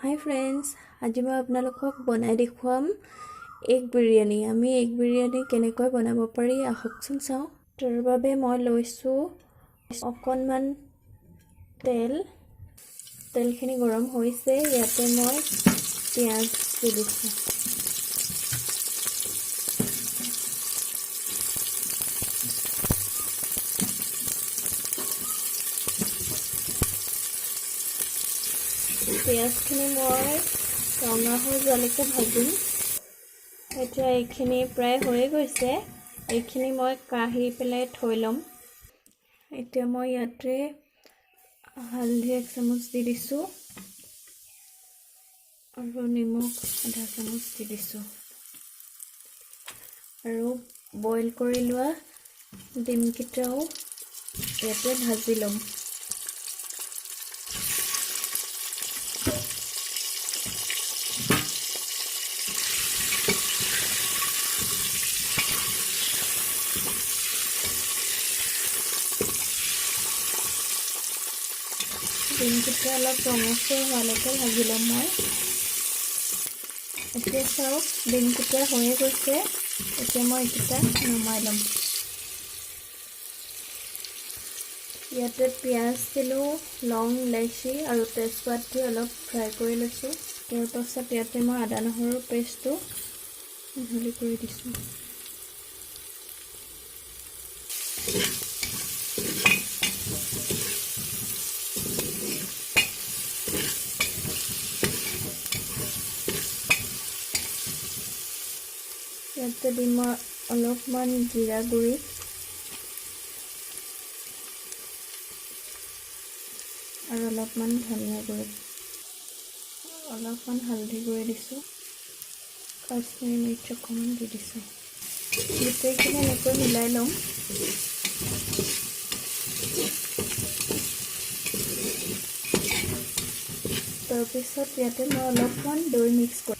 হাই friends, আজি মই আপোনালোকক বনাই দেখুৱাম এগ বিৰিয়ানী। আমি এগ বিৰিয়ানী কেনেকৈ বনাব পাৰি আহকচোন চাওঁ। তাৰ বাবে মই লৈছোঁ অকণমান তেলখিনি গৰম হৈছে। ইয়াতে মই পিঁয়াজ দি দিছোঁ। পিঁয়াজখিনি মই ৰঙা হৈ যোৱালৈকে ভাজিম। এতিয়া এইখিনি প্ৰায় হৈ গৈছে। এইখিনি মই কাঢ়ি পেলাই থৈ ল'ম। এতিয়া মই ইয়াতে হালধি 1 চামুচ দি দিছোঁ আৰু নিমখ আধা চামুচ দি দিছোঁ আৰু বইল কৰি লোৱা ডিমকেইটাও ইয়াতে ভাজি ল'ম। ডিমকেইটা অলপ ৰঙচুৱা হোৱালৈকে ভাজি ল'ম মই। এতিয়া চাওক, ডিমকেইটা হৈয়ে গৈছে। এতিয়া মই এইকেইটা নমাই ল'ম। ইয়াতে পিঁয়াজ দিলোঁ, লং, ইলাইচি আৰু তেজপাত দি অলপ ফ্ৰাই কৰি লৈছোঁ। তাৰ পাছত ইয়াতে মই আদা নহৰুৰ পেষ্টটো মিহলি কৰি দিছোঁ। ইয়াতে দিম মই অলপমান জিৰা গুড়ি আৰু অলপমান ধনিয়া গুড়ি, অলপমান হালধি গুড়ি দিছোঁ, কাশ্মীৰী মিৰ্চ অকণমান দি দিছোঁ। গোটেইখিনি এনেকৈ মিলাই ল'ম। তাৰপিছত ইয়াতে মই অলপমান দৈ মিক্স কৰিম।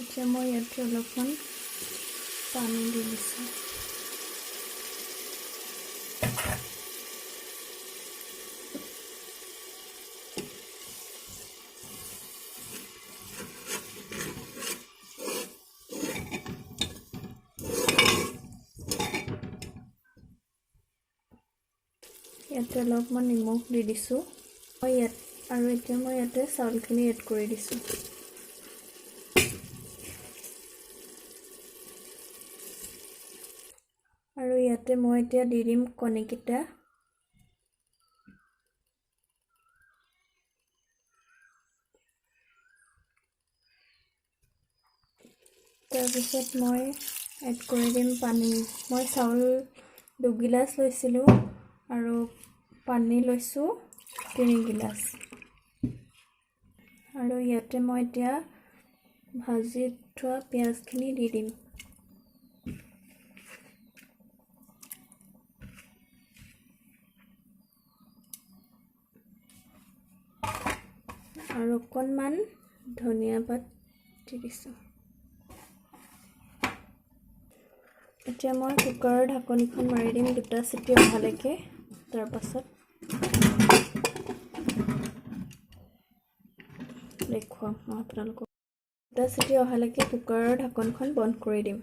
এতিয়া মই ইয়াতে অলপমান পানী দি দিছোঁ। ইয়াতে অলপমান নিমখ দি দিছোঁ আৰু এতিয়া মই ইয়াতে চাউলখিনি এড কৰি দিছোঁ। আৰু ইয়াতে মই এতিয়া দি দিম কণীকেইটা। তাৰপিছত মই এড কৰি দিম পানী। মই চাউল 2 গিলাচ লৈছিলোঁ আৰু পানী লৈছোঁ 3 গিলাচ। আৰু ইয়াতে মই এতিয়া ভাজি থোৱা পিঁয়াজখিনি দি দিম। আৰু অকণমান ধনিয়া পাত দি দিছোঁ। এতিয়া মই কুকাৰৰ ঢাকনিখন মাৰি দিম 2টা চিটি অহালৈকে। তাৰ পাছত দেখুৱাম মই আপোনালোকক। 2টা চিটি অহালৈকে কুকাৰৰ ঢাকনখন বন্ধ কৰি দিম।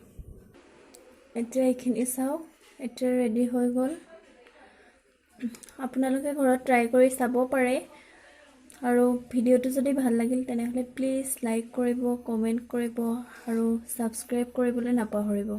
এতিয়া এইখিনি চাওক, এতিয়া ৰেডি হৈ গ'ল। আপোনালোকে ঘৰত ট্ৰাই কৰি চাব পাৰে। আৰু ভিডিঅ'টো যদি ভাল লাগিল তেনেহ'লে প্লিজ লাইক কৰিব, কমেণ্ট কৰিব আৰু ছাবস্ক্ৰাইব কৰিবলৈ নাপাহৰিব।